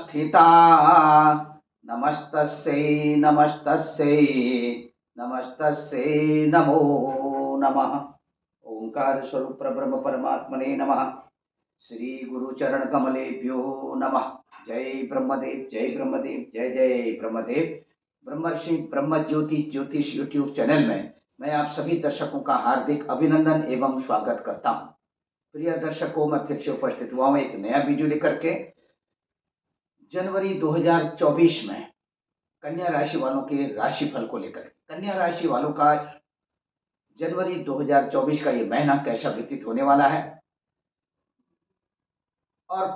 स्थिता नमस्तस्यै नमस्तस्यै नमस्तस्यै नमो नमः। ओंकार स्वरूप ब्रह्म परमात्मने नमः। श्री गुरु चरण कमलेभ्यो नमः। जय ब्रह्मदेव, जय ब्रह्मदेव, जय जय ब्रह्मदेव। ब्रह्मर्षि ब्रह्म ज्योति ज्योतिष यूट्यूब चैनल में मैं आप सभी दर्शकों का हार्दिक अभिनंदन एवं स्वागत करता हूं। प्रिय दर्शकों, मैं फिर से उपस्थित हुआ हूं एक नया वीडियो लेकर के। जनवरी 2024 में कन्या राशि वालों के राशिफल को लेकर, कन्या राशि वालों का जनवरी 2024 का ये महीना कैसा व्यतीत होने वाला है और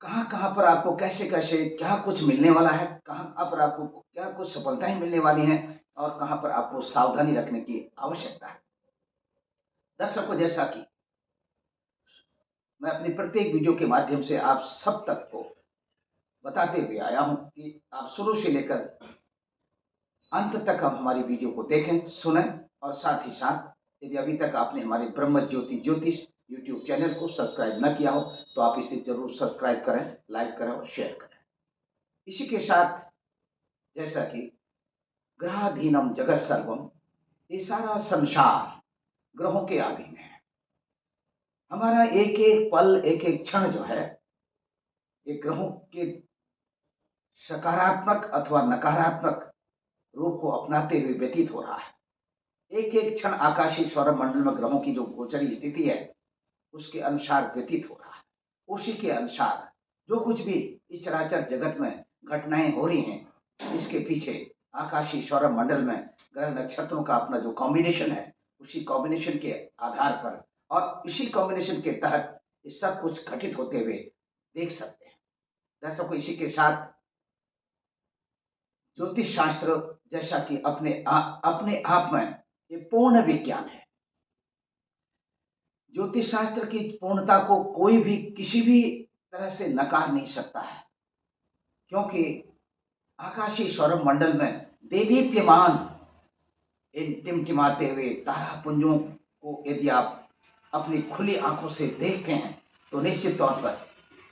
कहां पर आपको कैसे कैसे क्या कुछ मिलने वाला है, कहां पर आपको क्या कुछ सफलताएं मिलने वाली हैं और कहां पर आपको सावधानी रखने की आवश्यकता है। दर्शकों, जैसा कि मैं अपनी प्रत्येक वीडियो के माध्यम से आप सब तक को बताते हुए आया हूं कि आप शुरू से लेकर अंत तक आप हमारी वीडियो को देखें, सुनें और साथ ही साथ यदि अभी तक आपने हमारे ब्रह्म ज्योति ज्योतिष यूट्यूब चैनल को सब्सक्राइब न किया हो तो आप इसे जरूर सब्सक्राइब करें, लाइक करें और शेयर करें। इसी के साथ जैसा कि ग्रहाधीनम जगत सर्वम, ये सारा संसार ग्रहों के अधीन है। हमारा एक एक पल, एक एक क्षण जो है ये ग्रहों के सकारात्मक अथवा नकारात्मक रूप को अपनाते हुए व्यतीत हो रहा है। एक एक क्षण आकाशीय सौरमंडल में ग्रहों की जो गोचरी स्थिति है उसके अनुसार व्यतीत हो रहा है। उसी के अनुसार जो कुछ भी इस चराचर जगत में घटनाएं हो रही हैं, इसके पीछे आकाशीय सौरमंडल में ग्रह नक्षत्रों का अपना जो कॉम्बिनेशन है, उसी कॉम्बिनेशन के आधार पर और इसी कॉम्बिनेशन के तहत ये सब कुछ घटित होते हुए देख सकते हैं। दर्शकों, इसी के साथ ज्योतिष शास्त्र जैसा कि अपने आप में ये पूर्ण विज्ञान है। ज्योतिष शास्त्र की पूर्णता को कोई भी किसी भी तरह से नकार नहीं सकता है, क्योंकि आकाशीय सौरमंडल में देदीप्यमान इन टिमटिमाते हुए तारापुंजों को यदि आप अपनी खुली आंखों से देखते हैं तो निश्चित तौर पर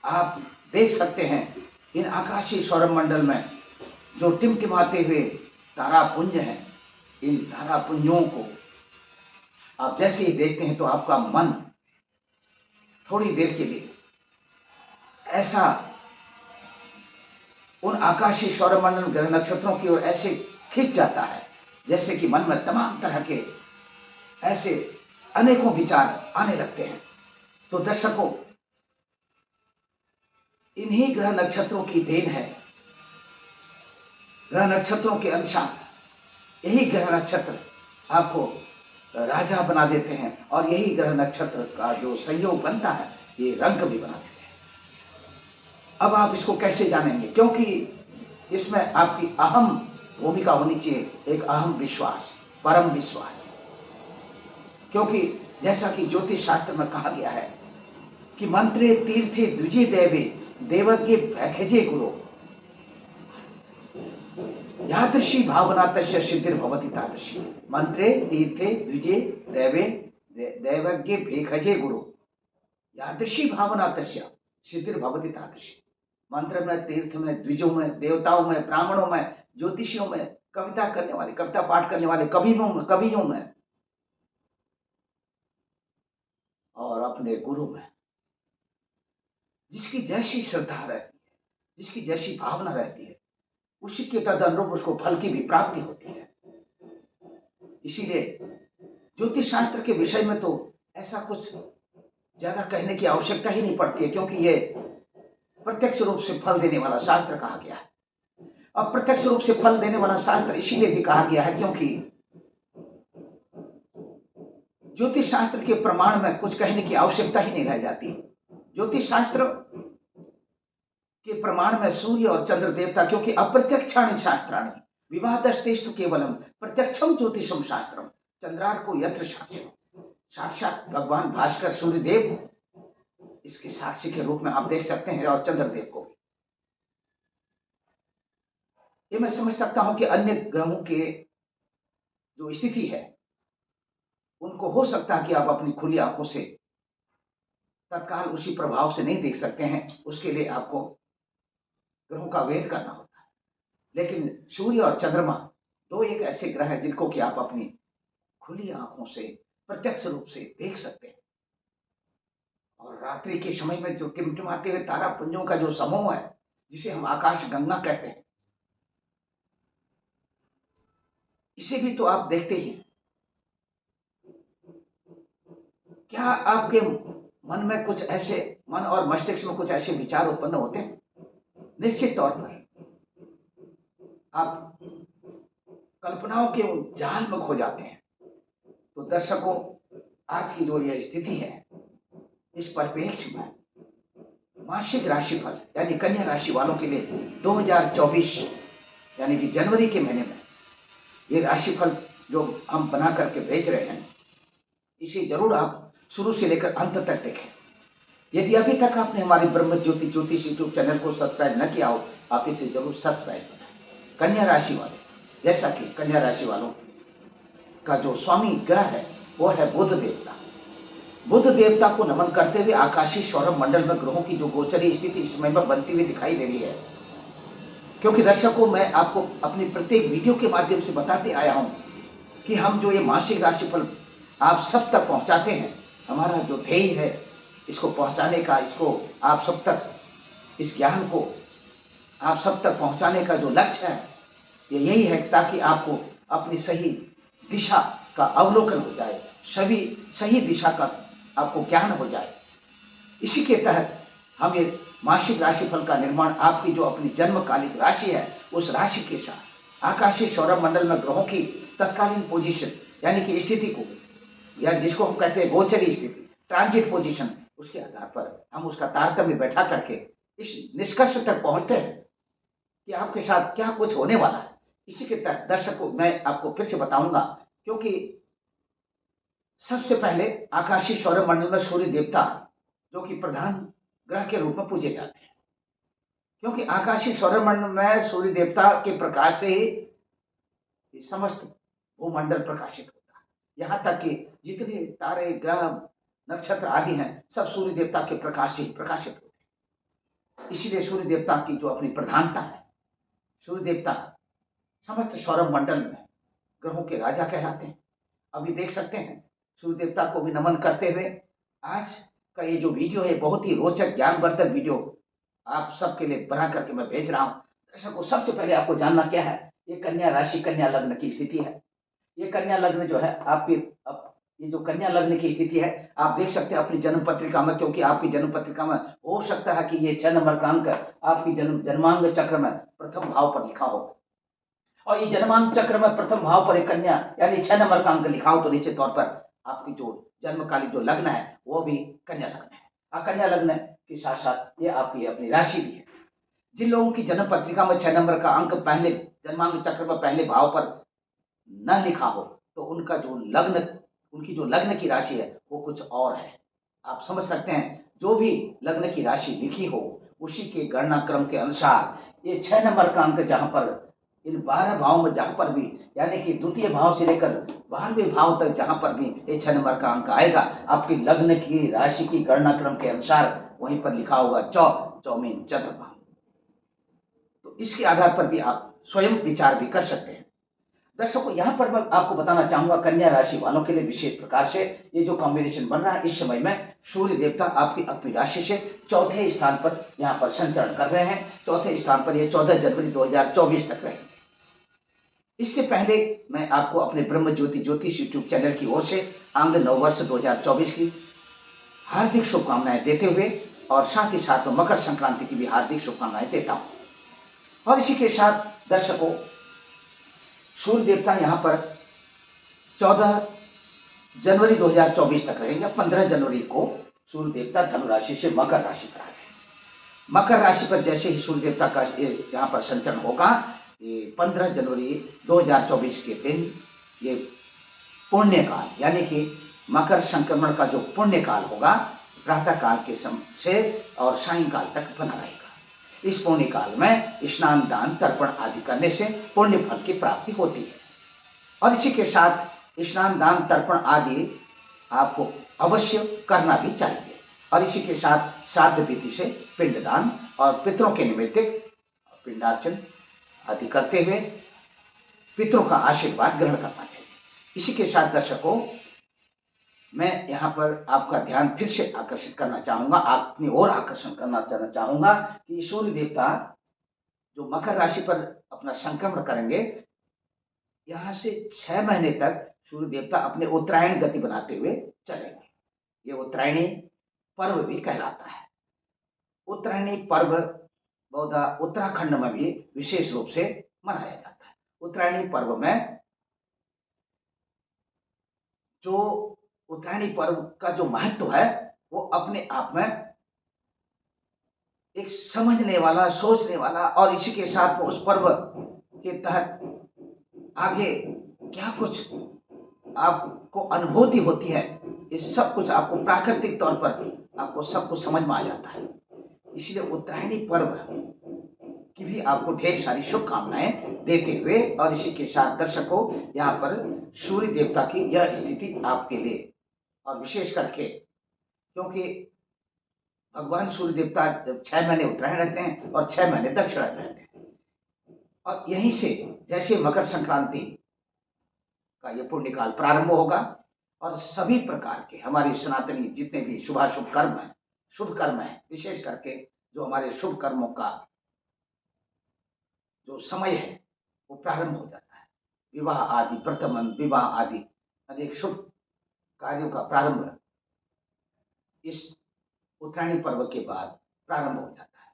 आप देख सकते हैं इन आकाशीय सौरमंडल में जो टिमटिमाते हुए तारापुंज हैं, इन तारापुंजों को आप जैसे ही देखते हैं तो आपका मन थोड़ी देर के लिए ऐसा उन आकाशीय सौरमंडल ग्रह नक्षत्रों की ओर ऐसे खिंच जाता है जैसे कि मन में तमाम तरह के ऐसे अनेकों विचार आने लगते हैं। तो दर्शकों, इन्हीं ग्रह नक्षत्रों की देन है। ग्रह नक्षत्रों के अनुसार यही ग्रह नक्षत्र आपको राजा बना देते हैं और यही ग्रह नक्षत्र का जो संयोग बनता है ये रंग भी बना देते हैं। अब आप इसको कैसे जानेंगे, क्योंकि इसमें आपकी अहम भूमिका होनी चाहिए, एक अहम विश्वास, परम विश्वास। क्योंकि जैसा कि ज्योतिष शास्त्र में कहा गया है कि मंत्रे तीर्थे द्विजे देवे देवज्ञ भैखजे गुरु, यादृशी भावना तस्य सिद्धिर भवति तादृशी। मंत्रे तीर्थे द्विजे देवे देवज्ञ भेखजे गुरु, यादृशी भावना तस्य सिद्धिर भवति तादृशी। मंत्र में, तीर्थ में, द्विजों में, देवताओं में, ब्राह्मणों में, ज्योतिषियों में, कविता करने वाले, कविता पाठ करने वाले कवियों में और अपने गुरु में जिसकी जैसी श्रद्धा रहती है, जिसकी जैसी भावना रहती है, उसी के तदनुरूप उसको फल की भी प्राप्ति होती है। इसीलिए ज्योतिष शास्त्र के विषय में तो ऐसा कुछ ज्यादा कहने की आवश्यकता ही नहीं पड़ती है, क्योंकि ये प्रत्यक्ष रूप से फल देने वाला शास्त्र कहा गया है। और प्रत्यक्ष रूप से फल देने वाला शास्त्र इसीलिए भी कहा गया है क्योंकि ज्योतिष शास्त्र के प्रमाण में कुछ कहने की आवश्यकता ही नहीं रह जाती। ज्योतिष शास्त्र के प्रमाण में सूर्य और चंद्र देवता, क्योंकि अप्रत्यक्षाणि शास्त्राणि विवादस्तेस्तु केवलम प्रत्यक्षम ज्योतिषम शास्त्रम चंद्रार्को यत्र साक्ष्यम। साक्षात भगवान भास्कर सूर्यदेव इसके साक्षी के रूप में आप देख सकते हैं और चंद्रदेव को भी। ये मैं समझ सकता हूं कि अन्य ग्रहों के जो स्थिति है उनको हो सकता है कि आप अपनी खुली आंखों से तत्काल उसी प्रभाव से नहीं देख सकते हैं। उसके लिए आपको ग्रहों का वेद करना होता है। लेकिन सूर्य और चंद्रमा दो एक ऐसे ग्रह हैं जिनको कि आप अपनी खुली आंखों से प्रत्यक्ष रूप से देख सकते हैं। और रात्रि के समय में जो टिमटिमाते हुए तारापुंजों का जो समूह है, जिसे हम आकाश गंगा कहते हैं, इसे भी तो आप देखते ही हैं। क्या आपके मन में कुछ ऐसे, मन और मस्तिष्क में कुछ ऐसे विचार उत्पन्न होते हैं? निश्चित तौर पर आप कल्पनाओं के जाल में खो जाते हैं। तो दर्शकों, आज की जो यह स्थिति है, इस परिप्रेक्ष्य में मासिक राशिफल यानी कन्या राशि वालों के लिए 2024 यानी कि जनवरी के महीने में ये राशिफल जो हम बना करके भेज रहे हैं, इसे जरूर आप शुरू से लेकर अंत तक देखें। यदि अभी तक आपने हमारी ब्रह्म ज्योति ज्योतिष यूट्यूब चैनल को सब्सक्राइब न किया हो, आप इसे जरूर सब्सक्राइब करें। कन्या राशि वाले, जैसा कि कन्या राशि वालों का जो स्वामी ग्रह है वो है बुध देवता। बुध देवता को नमन करते हुए आकाशीय सौरभ मंडल में ग्रहों की जो गोचरी स्थिति इस समय में बनती हुई दिखाई दे रही है। क्योंकि दर्शकों, मैं आपको अपनी प्रत्येक वीडियो के माध्यम से बताते आया हूं कि हम जो ये मासिक राशिफल आप सब तक पहुंचाते हैं, हमारा जो ध्येय है इसको पहुंचाने का, इसको आप सब तक, इस ज्ञान को आप सब तक पहुंचाने का जो लक्ष्य है, ये यही है ताकि आपको अपनी सही दिशा का अवलोकन हो जाए, सही दिशा का आपको ज्ञान हो जाए। इसी के तहत हम ये मासिक राशिफल का निर्माण आपकी जो अपनी जन्मकालिक राशि है उस राशि के साथ आकाशीय सौरभ मंडल में ग्रहों की तत्कालीन पोजीशन यानी कि स्थिति को, या जिसको हम कहते हैं गोचरी स्थिति, ट्रांजिट पोजीशन, उसके आधार पर हम उसका तारतम्य बैठा करके इस निष्कर्ष तक पहुंचते हैं कि आपके साथ क्या कुछ होने वाला है। इसी के तहत दर्शकों, मैं आपको फिर से बताऊंगा, क्योंकि सबसे पहले आकाशीय सौरभ मंडल में सूर्य देवता जो कि प्रधान ग्रह के रूप में पूजे जाते हैं, क्योंकि आकाशीय सौरभ मंडल में सूर्य देवता के प्रकाश से ही समस्त भूमंडल प्रकाशित होता है। यहाँ तक कि जितने तारे, ग्रह, नक्षत्र आदि हैं, सब सूर्य देवता के प्रकाश से ही प्रकाशित होते हैं। इसीलिए सूर्य देवता की जो अपनी प्रधानता है, सूर्य देवता समस्त सौरभ मंडल में ग्रहों के राजा कहलाते हैं। अभी देख सकते हैं सूर्य देवता को भी नमन करते हुए आज का ये जो वीडियो है, बहुत ही रोचक ज्ञानवर्धक वीडियो आप सबके लिए बना करके मैं भेज रहा हूँ। दर्शकों, सबसे पहले आपको जानना क्या है, ये कन्या राशि, कन्या लग्न की स्थिति है। ये कन्या लग्न जो है आपकी, ये जो कन्या लग्न की स्थिति है आप देख सकते हैं अपनी जन्म पत्रिका में, क्योंकि आपकी जन्म पत्रिका में हो सकता है कि ये 6 नंबर का अंक आपकी जन्मांग चक्र में प्रथम भाव पर लिखा हो, और ये जन्मांग चक्र में प्रथम भाव पर एक कन्या यानी 6 नंबर का अंक लिखा हो, तो निश्चित तौर पर आपकी जो जन्मकालिक जो लग्न है वो भी कन्या लग्न है। और कन्या लग्न के साथ साथ ये आपकी अपनी राशि भी है। जिन लोगों की जन्म पत्रिका में 6 नंबर का अंक पहले जन्मांग चक्र में पहले भाव पर न लिखा हो, तो उनका जो लग्न, उनकी जो लग्न की राशि है वो कुछ और है। आप समझ सकते हैं, जो भी लग्न की राशि लिखी हो उसी के गणना क्रम के अनुसार ये 6 नंबर का अंक जहां पर इन 12 भाव में जहां पर भी, यानी कि द्वितीय भाव से लेकर 12वें भाव तक जहां पर भी ये 6 नंबर का अंक आएगा, आपकी लग्न की राशि की गणना क्रम के अनुसार वहीं पर लिखा होगा चौमीन चतुर्भाव। तो इसके आधार पर भी आप स्वयं विचार भी कर सकते हैं। दर्शकों, यहाँ पर मैं आपको बताना चाहूंगा कन्या राशि वालों के लिए विशेष प्रकार से ये जो कॉम्बिनेशन बन रहा है, इस समय में सूर्य देवता आपकी अपनी राशि से चौथे स्थान पर यहाँ पर संचरण कर रहे हैं। चौथे स्थान पर ये 14 जनवरी 2024 तक रहेंगे। इससे पहले मैं आपको अपने ब्रह्म ज्योति ज्योतिष यूट्यूब चैनल की ओर से आंग्ल नववर्ष 2024 की हार्दिक शुभकामनाएं देते हुए और साथ ही साथ मकर संक्रांति की भी हार्दिक शुभकामनाएं देता हूं। और इसी के साथ दर्शकों, सूर्य देवता यहाँ पर 14 जनवरी 2024 तक रहेंगे। 15 जनवरी को सूर्य देवता धनु राशि से मकर राशि पर आ गए। मकर राशि पर जैसे ही सूर्य देवता का यहाँ पर संचरण होगा, ये 15 जनवरी 2024 के दिन ये पुण्य काल यानी कि मकर संक्रमण का जो पुण्य काल होगा, प्रातः काल के समय से और सायंकाल तक बना रहेगा। इस पुण्य काल में स्नान, दान, तर्पण आदि करने से पुण्य फल की प्राप्ति होती है। और इसी के साथ स्नान, दान, तर्पण आदि आपको अवश्य करना भी चाहिए। और इसी के साथ श्राद्ध विधि से पिंडदान और पितरों के निमित्त पिंडार्चन आदि करते हुए पितरों का आशीर्वाद ग्रहण करना चाहिए। इसी के साथ दर्शकों, मैं यहाँ पर आपका ध्यान फिर से आकर्षित करना चाहूँगा, अपनी ओर आकर्षण करना चाहूँगा कि सूर्य देवता जो मकर राशि पर अपना संक्रमण करेंगे, यहाँ से 6 महीने तक सूर्य देवता अपने उत्तरायण गति बनाते हुए चलेंगे। ये उत्तरायणी पर्व भी कहलाता है। उत्तरायणी पर्व बहुधा उत्तराखंड में भी विशेष रूप से मनाया जाता है। उत्तरायणी पर्व में जो उत्तरायणी पर्व का जो महत्व है वो अपने आप में एक समझने वाला, सोचने वाला, और इसी के साथ में उस पर्व के तहत आगे क्या कुछ आपको अनुभूति होती है, ये सब कुछ आपको प्राकृतिक तौर पर आपको सब कुछ समझ में आ जाता है। इसलिए उत्तरायणी पर्व की भी आपको ढेर सारी शुभकामनाएं देते हुए, और इसी के साथ दर्शकों, यहाँ पर सूर्य देवता की यह स्थिति आपके लिए, और विशेष करके क्योंकि भगवान सूर्य देवता 6 महीने उत्तरायण रहते हैं और 6 महीने दक्षिणायन रहते हैं, और यहीं से जैसे मकर संक्रांति का ये पुण्यकाल प्रारंभ होगा, और सभी प्रकार के हमारे सनातनी जितने भी शुभाशुभ कर्म हैं, विशेष करके जो हमारे शुभ कर्मों का जो समय है वो प्रारंभ हो जाता है। विवाह आदि, प्रथमन विवाह आदि अनेक शुभ कार्यों का प्रारंभ इस उत्तरायणी पर्व के बाद प्रारंभ हो जाता है।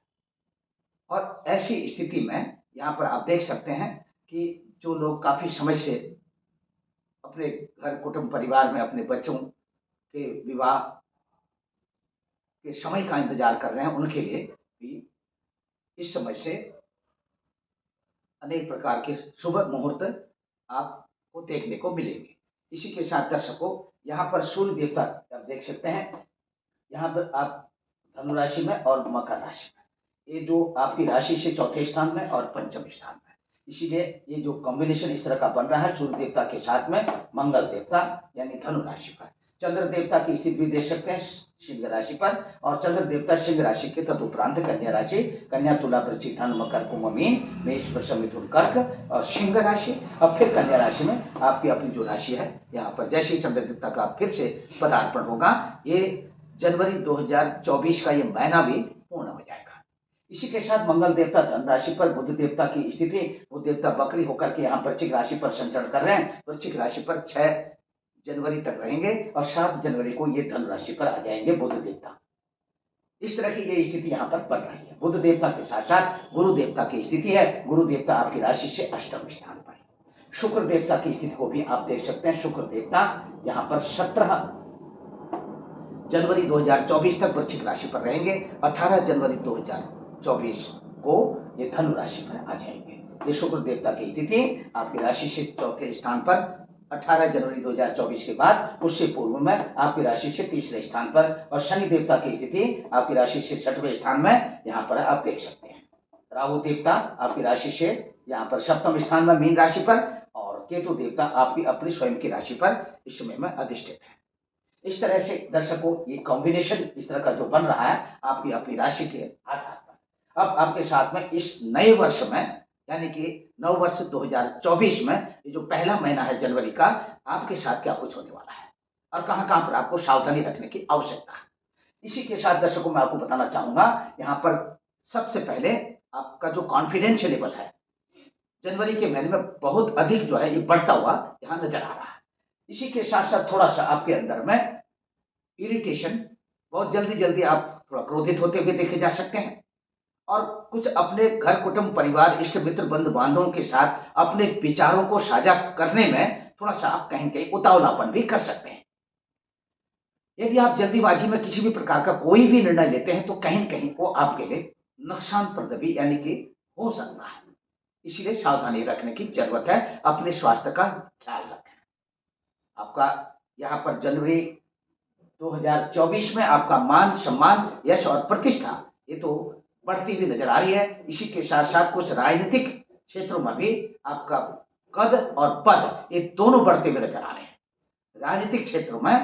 और ऐसी स्थिति में यहाँ पर आप देख सकते हैं कि जो लोग काफी समय से अपने घर कुटुंब परिवार में अपने बच्चों के विवाह के समय का इंतजार कर रहे हैं, उनके लिए भी इस समय से अनेक प्रकार के शुभ मुहूर्त आपको देखने को मिलेंगे। इसी के साथ दर्शकों, यहाँ पर सूर्य देवता आप देख सकते हैं, यहाँ पर आप धनु राशि में और मकर राशि में, ये जो आपकी राशि से चौथे स्थान में और पंचम स्थान में, इसीलिए ये जो कॉम्बिनेशन इस तरह का बन रहा है सूर्य देवता के साथ में मंगल देवता यानी धनु राशि पर। चंद्र देवता की स्थिति भी देख सकते हैं सिंह राशि पर, और चंद्र देवता सिंह राशि के तदुपरांत कन्या राशि, कन्या तुला वृश्चिक धनु मकर कुंभ मीन मेष वृषभ मिथुन कर्क और सिंह राशि। अब फिर कन्या राशि में आपकी अपनी जो राशि है, यहाँ पर जैसे ही चंद्र देवता का फिर से पदार्पण होगा, ये जनवरी 2024 का ये महीना भी पूर्ण हो जाएगा। इसी के साथ मंगल देवता धन राशि पर, बुध देवता की स्थिति, बुध देवता बकरी होकर के यहाँ वृश्चिक राशि पर संचरण कर रहे हैं। वृश्चिक राशि पर 6 जनवरी तक रहेंगे और 7 जनवरी को ये धन राशि पर आ जाएंगे बुध देवता। इस तरह की ये स्थिति यहाँ पर बन रही है। बुध देवता के साथ साथ गुरु देवता की स्थिति है। गुरु देवता आपकी राशि से अष्टम स्थान पर। शुक्र देवता की स्थिति को भी आप देख सकते हैं। शुक्र देवता यहाँ पर 17 जनवरी 2024 तक वृश्चिक राशि पर रहेंगे। 18 जनवरी 2024 को ये धनु राशि पर आ जाएंगे। ये शुक्र देवता की स्थिति आपकी राशि से चौथे स्थान पर 18 जनवरी 2024 के बाद, उससे पूर्व में आपकी राशि से तीसरे स्थान पर, और शनि देवता की स्थिति आपकी राशि से 6वें स्थान में यहाँ पर आप देख सकते हैं। राहु देवता आपकी राशि से यहाँ पर 7वें स्थान में मीन राशि पर, और केतु देवता आपकी अपनी स्वयं की राशि पर इस समय में अधिष्ठित है। इस तरह से दर्शकों, ये कॉम्बिनेशन इस तरह का जो बन रहा है आपकी अपनी राशि के आधार पर। अब आपके साथ में इस नए वर्ष में यानी कि नव वर्ष 2024 में ये जो पहला महीना है जनवरी का, आपके साथ क्या कुछ होने वाला है और कहां कहां पर आपको सावधानी रखने की आवश्यकता है, इसी के साथ दर्शकों मैं आपको बताना चाहूंगा। यहाँ पर सबसे पहले आपका जो कॉन्फिडेंस लेवल है जनवरी के महीने में बहुत अधिक जो है ये बढ़ता हुआ यहाँ नजर आ रहा है। इसी के साथ साथ थोड़ा सा आपके अंदर में इरिटेशन, बहुत जल्दी जल्दी आप थोड़ा क्रोधित होते हुए देखे जा सकते हैं, और कुछ अपने घर कुटुंब परिवार इष्ट मित्र बंधु बांधवों के साथ अपने विचारों को साझा करने में थोड़ा सा आप कहीं कहीं उतावलापन भी कर सकते हैं। यदि आप जल्दीबाजी में किसी भी प्रकार का कोई भी निर्णय लेते हैं तो कहीं न कहीं वो आपके लिए नुकसानप्रद भी यानी कि हो सकता है। इसीलिए सावधानी रखने की जरूरत है। अपने स्वास्थ्य का ख्याल रखें। आपका यहाँ पर जनवरी 2024 में आपका मान सम्मान, यश और प्रतिष्ठा ये तो बढ़ती हुई नजर आ रही है। इसी के साथ साथ कुछ राजनीतिक क्षेत्रों में भी आपका कद और पद ये दोनों बढ़ते हुए नजर आ रहे हैं। राजनीतिक क्षेत्रों में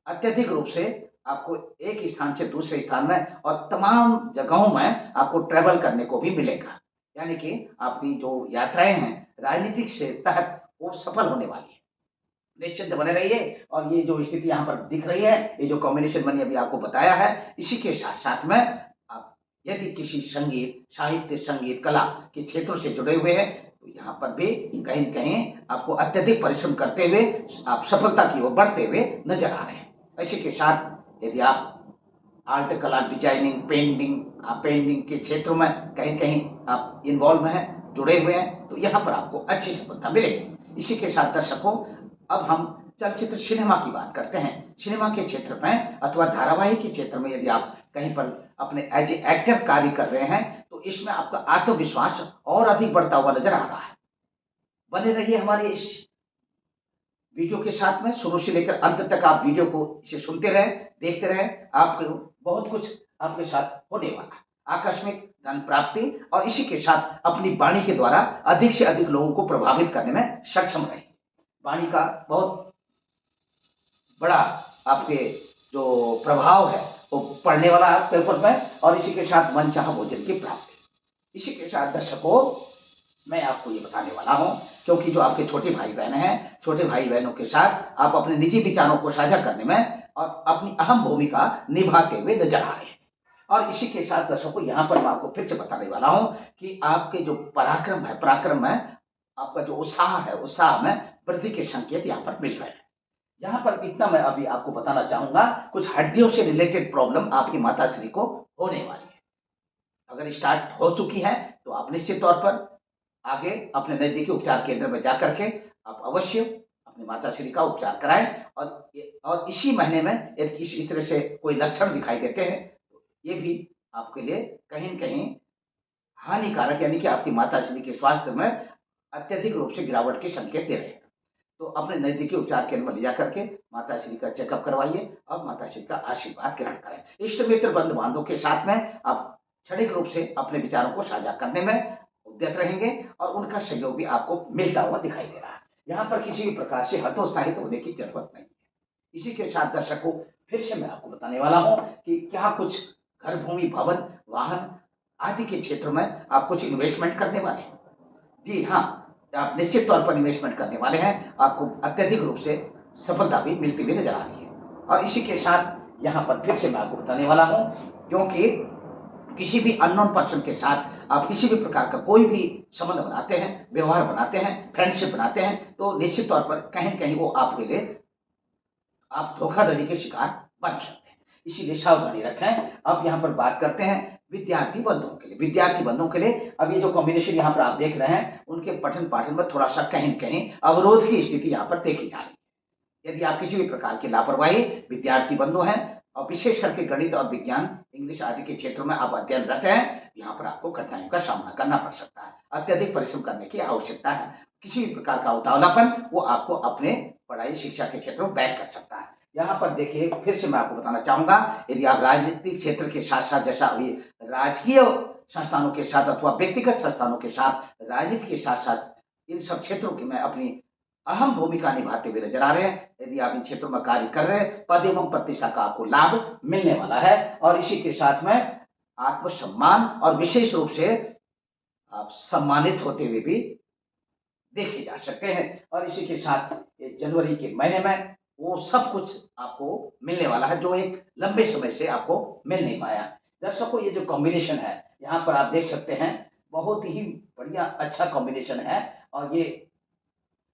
अत्यधिक रूप से आपको एक स्थान से दूसरे स्थान में और तमाम जगहों में आपको ट्रेवल करने को भी मिलेगा, यानी कि आपकी जो यात्राएं हैं राजनीतिक से तहत वो सफल होने वाली है। निश्चिंत बने रहिए। और ये जो स्थिति यहाँ पर दिख रही है, ये जो कॉम्बिनेशन मैंने अभी आपको बताया है, इसी के साथ साथ में आप यदि किसी संगीत, साहित्य, संगीत, कला के क्षेत्रों से जुड़े हुए हैं तो यहाँ पर भी कहीं न कहीं आपको अत्यधिक परिश्रम करते हुए आप सफलता की ओर बढ़ते हुए नजर आ रहे हैं। इसी के साथ यदि आप आर्ट, कला, डिजाइनिंग, पेंटिंग के क्षेत्रों में कहीं न कहीं आप इन्वॉल्व हैं, जुड़े हुए हैं, तो यहाँ पर आपको अच्छी सफलता मिलेगी। इसी के साथ दर्शकों, अब हम चलचित्र सिनेमा की बात करते हैं। सिनेमा के क्षेत्र में अथवा धारावाहिक के क्षेत्र में यदि आप कहीं पर अपने एज ए एक्टर कार्य कर रहे हैं तो इसमें आपका आत्मविश्वास और अधिक बढ़ता हुआ नजर आ रहा है। बने रहिए हमारे इस वीडियो के साथ में, शुरू से लेकर अंत तक आप वीडियो को इसे सुनते रहें, देखते रहें। आपको बहुत कुछ आपके साथ होने वाला है। आकस्मिक धन प्राप्ति और इसी के साथ अपनी वाणी के द्वारा अधिक से अधिक लोगों को प्रभावित करने में सक्षम रहें। वाणी का बहुत बड़ा आपके जो प्रभाव है वो पड़ने वाला है आपके ऊपर में, और इसी के साथ मनचाहा भोजन की प्राप्ति। इसी के साथ दर्शकों, मैं आपको ये बताने वाला हूं, क्योंकि जो आपके छोटे भाई बहन हैं, छोटे भाई बहनों के साथ आप अपने निजी विचारों को साझा करने में और अपनी अहम भूमिका निभाते हुए नजर आ रहे हैं। और इसी के साथ दर्शकों, यहाँ पर मैं आपको फिर से बताने वाला हूं कि आपके जो पराक्रम है, आपका जो उत्साह है, उत्साह में वृद्धि के संकेत यहाँ पर मिल रहे हैं। यहाँ पर इतना मैं अभी आपको बताना चाहूंगा, कुछ हड्डियों से रिलेटेड प्रॉब्लम आपकी माताश्री को होने वाली है। अगर स्टार्ट हो चुकी है तो आप निश्चित तौर पर आगे अपने नजदीकी उपचार केंद्र में जाकर के आप अवश्य अपनी माताश्री का उपचार कराएं। और इसी महीने में यदि इस तरह से कोई लक्षण दिखाई देते हैं तो ये भी आपके लिए कहीं न कहीं हानिकारक, यानी कि आपकी माताश्री के स्वास्थ्य में अत्यधिक रूप से गिरावट के संकेत दे रहे हैं। तो अपने नजदीकी उपचार केंद्र में ले जाकर के माताश्री का चेकअप करवाइए और माताश्री का आशीर्वाद ग्रहण करें। इष्ट मित्र, बंधु बांधवों के साथ में आप क्षणिक रूप से अपने विचारों को साझा करने में उद्यत रहेंगे और उनका सहयोग भी आपको मिलता हुआ दिखाई दे रहा है। यहाँ पर किसी भी प्रकार से हतोत्साहित होने की जरूरत नहीं है। इसी के साथ दर्शकों, फिर से मैं आपको बताने वाला हूँ कि क्या कुछ घर, भूमि, भवन, वाहन आदि के क्षेत्र में आप कुछ इन्वेस्टमेंट करने वाले हैं। जी हाँ, आप निश्चित तौर पर इन्वेस्टमेंट करने वाले हैं। आपको अत्यधिक रूप से सफलता भी मिलती हुई नजर आ रही है। और इसी के साथ यहाँ पर फिर से मैं आपको बताने वाला हूँ, क्योंकि किसी भी अननोन पर्सन के साथ आप किसी भी प्रकार का कोई भी संबंध बनाते हैं, व्यवहार बनाते हैं, फ्रेंडशिप बनाते हैं, तो निश्चित तौर पर कहीं न कहीं वो आपके लिए आप धोखाधड़ी के शिकार बन सकते हैं। इसीलिए सावधानी रखें। अब यहाँ पर बात करते हैं विद्यार्थी बंधुओं के लिए। विद्यार्थी बंधुओं के लिए अब ये जो कॉम्बिनेशन यहाँ पर आप देख रहे हैं, उनके पठन पाठन में थोड़ा सा कहीं न कहीं अवरोध की स्थिति यहाँ पर देखी जा रही है। यदि आप किसी भी प्रकार की लापरवाही विद्यार्थी बंधु हैं और विशेष करके गणित और विज्ञान, इंग्लिश आदि के क्षेत्रों में आप अध्ययनरत हैं, यहाँ पर आपको कठिनाइयों का सामना करना पड़ सकता है। अत्यधिक परिश्रम करने की आवश्यकता है। किसी भी प्रकार का उतावलापन वो आपको अपने पढ़ाई, शिक्षा के क्षेत्र में बैक कर सकता है। यहाँ पर देखिए, फिर से मैं आपको बताना चाहूंगा, यदि आप राजनीतिक क्षेत्र के साथ साथ, जैसा अभी राजकीय संस्थानों के साथ अथवा व्यक्तिगत संस्थानों के साथ, राजनीति के साथ साथ इन सब क्षेत्रों की में अपनी अहम भूमिका निभाते हुए नजर आ रहे हैं, यदि आप इन क्षेत्रों में कार्य कर रहे हैं, पद एवं प्रतिष्ठा का आपको लाभ मिलने वाला है। और इसी के साथ में आत्मसम्मान और विशेष रूप से आप सम्मानित होते हुए भी देखे जा सकते हैं। और इसी के साथ ये जनवरी के महीने में वो सब कुछ आपको मिलने वाला है जो एक लंबे समय से आपको मिल नहीं पाया। दर्शकों, ये जो कॉम्बिनेशन है यहाँ पर आप देख सकते हैं, बहुत ही बढ़िया अच्छा कॉम्बिनेशन है। और ये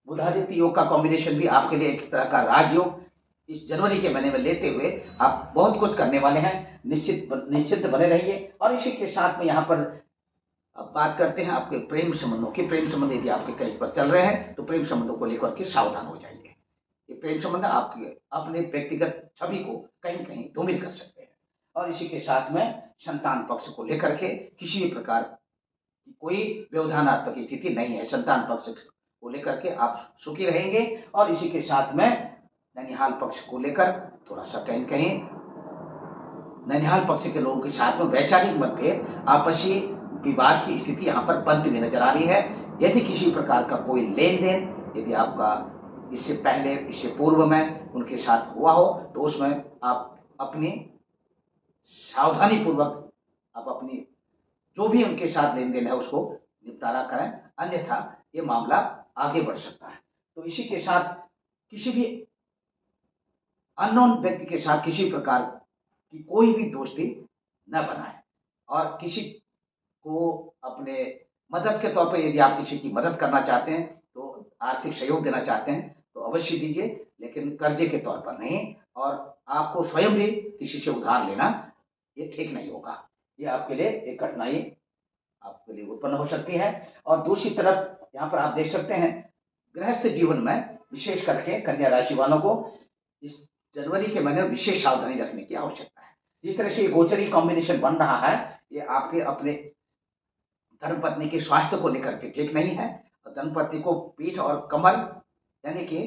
बुधादित्य योग का कॉम्बिनेशन भी आपके लिए एक तरह का राजयोग इस जनवरी के महीने में लेते हुए आप बहुत कुछ करने वाले हैं। निश्चित बने रहिए। और इसी के साथ में यहाँ पर अब बात करते हैं आपके प्रेम संबंधों की। प्रेम संबंध यदि आपके कहीं पर चल रहे हैं तो प्रेम संबंधों को लेकर के सावधान हो जाइए। ये प्रेम संबंध आपके अपने व्यक्तिगत छवि को कहीं कहीं धूमिल कर सकते हैं। और इसी के साथ में संतान पक्ष को लेकर के किसी भी प्रकार की कोई व्यवधानात्मक स्थिति नहीं है। संतान पक्ष को लेकर के आप सुखी रहेंगे। और इसी के साथ में ननिहाल पक्ष को लेकर थोड़ा सा कहीं कहीं ननिहाल पक्ष के लोगों के साथ में वैचारिक मतभेद, आपसी विवाद की स्थिति यहाँ पर बनती हुई नजर आ रही है। यदि किसी प्रकार का कोई लेन देन यदि आपका इससे पहले, इससे पूर्व में उनके साथ हुआ हो तो उसमें आप अपनी सावधानी पूर्वक आप अपनी जो भी उनके साथ लेन देन है उसको निपटारा करें, अन्यथा ये मामला आगे बढ़ सकता है। तो इसी के साथ किसी भी अननोन व्यक्ति के साथ किसी प्रकार की कोई भी दोस्ती न बनाएं, और किसी को अपने मदद के तौर पे यदि आप किसी की मदद करना चाहते हैं, तो आर्थिक सहयोग देना चाहते हैं तो अवश्य दीजिए, लेकिन कर्जे के तौर पर नहीं। और आपको स्वयं भी किसी से उधार लेना ये ठीक नहीं होगा। ये आपके लिए एक कठिनाई आपके लिए उत्पन्न हो सकती है। और दूसरी तरफ यहाँ पर आप देख सकते हैं, गृहस्थ जीवन में विशेष करके कन्या राशि वालों को इस जनवरी के महीने में विशेष सावधानी रखने की आवश्यकता है। जिस तरह से ये गोचरी कॉम्बिनेशन बन रहा है, ये आपके अपने धर्मपत्नी के स्वास्थ्य को लेकर के ठीक नहीं है। और धर्मपत्नी को पीठ और कमर यानी कि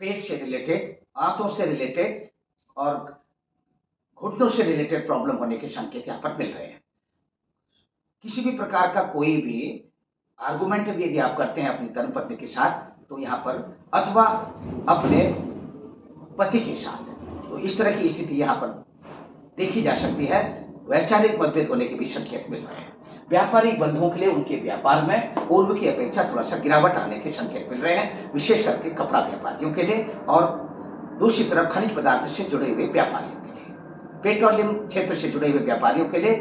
पेट से रिलेटेड, आंतों से रिलेटेड और घुटनों से रिलेटेड प्रॉब्लम होने के संकेत यहाँ पर मिल रहे हैं। किसी भी प्रकार का कोई भी आर्गुमेंट भी यदि आप करते हैं अपनी धर्मपत्नी के साथ, तो यहाँ पर अथवा अपने पति के साथ, तो इस तरह की स्थिति यहाँ पर देखी जा सकती है। वैचारिक मतभेद होने के भी संकेत मिल रहे हैं। व्यापारिक बंधुओं के लिए उनके व्यापार में पूर्व की अपेक्षा थोड़ा सा गिरावट आने के संकेत मिल रहे हैं, विशेष करके कपड़ा व्यापारियों के लिए। और दूसरी तरफ खनिज पदार्थ से जुड़े हुए व्यापारियों के लिए, पेट्रोलियम क्षेत्र से जुड़े हुए व्यापारियों के लिए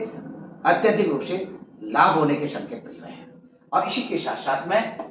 अत्यधिक रूप से लाभ होने के संकेत मिल रहे हैं। और इसी के साथ साथ में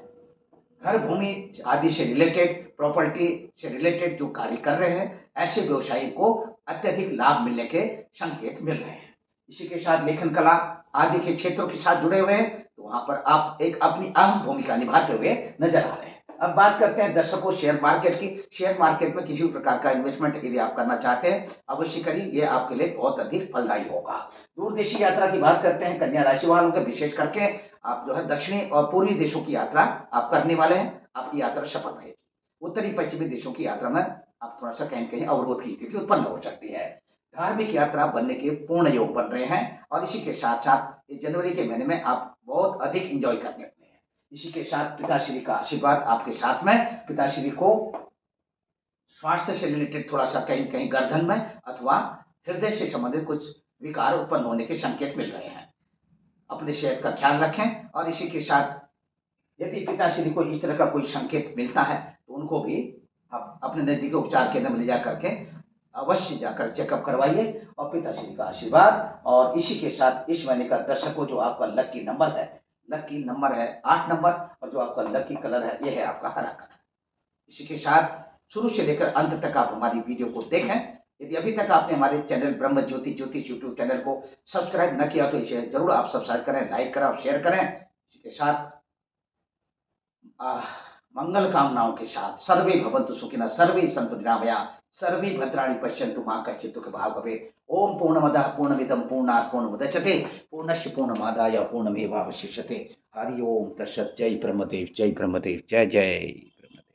घर भूमि आदि से रिलेटेड, प्रॉपर्टी से रिलेटेड जो कार्य कर रहे हैं, ऐसे व्यवसायी को अत्यधिक लाभ मिलने के संकेत मिल रहे हैं। इसी के साथ लेखन कला आदि के क्षेत्रों के साथ जुड़े हुए हैं, तो वहां पर आप एक अपनी अहम भूमिका निभाते हुए नजर आ रहे हैं। अब बात करते हैं दर्शकों शेयर मार्केट की। शेयर मार्केट में किसी भी प्रकार का इन्वेस्टमेंट यदि आप करना चाहते हैं, अवश्य करिए, ये आपके लिए बहुत अधिक फलदायी होगा। दूरदेशी यात्रा की बात करते हैं कन्या राशि वालों के, विशेष करके आप जो है दक्षिणी और पूर्वी देशों की यात्रा आप करने वाले हैं, आपकी यात्रा सफल रहेगी। उत्तरी पश्चिमी देशों की यात्रा में आप थोड़ा सा कहीं कहीं अवरोध की स्थिति उत्पन्न हो सकती है। धार्मिक यात्रा बनने के पूर्ण योग बन रहे हैं। और इसी के साथ साथ इस जनवरी के महीने में आप बहुत अधिक एंजॉय करने वाले हैं। इसी के साथ पिताश्री का आशीर्वाद आपके साथ में। पिताश्री को स्वास्थ्य से रिलेटेड थोड़ा सा कहीं कहीं गर्दन में अथवा हृदय से संबंधित कुछ विकार उत्पन्न होने के संकेत मिल रहे हैं। अपने सेहत का ख्याल रखें। और इसी के साथ यदि पिताश्री को इस तरह का कोई संकेत मिलता है, तो उनको भी आप अपने नजदीकी उपचार केंद्र में ले जा करके अवश्य जाकर चेकअप करवाइए और पिताश्री का आशीर्वाद। और इसी के साथ इस महीने का दर्शकों जो आपका लकी नंबर है 8 नंबर, और जो आपका लकी कलर है यह है आपका हरा कलर। इसी के साथ शुरू से लेकर अंत तक आप हमारी वीडियो को देखें। यदि अभी तक आपने हमारे चैनल ब्रह्म ज्योति ज्योतिष यूट्यूब चैनल को सब्सक्राइब न किया, तो इसे जरूर आप सब्सक्राइब करें, लाइक करें और शेयर करें। इसी के साथ मंगल कामनाओं के साथ सर्वे भवन्तु सुखिनः, सर्वे सन्तु निरामया, सर्वे भद्राणि पश्यन्तु मा कश्चित् दुःखभाग् भवेत्। ओम पूर्णमदः पूर्णमिदं पूर्णात् पूर्णमुदच्यते पूर्णस्य पूर्णमादाय पूर्णमेवावशिष्यते। हरि ओम तत्सत्। जय ब्रह्मदेव, जय ब्रह्मदेव, जय जय।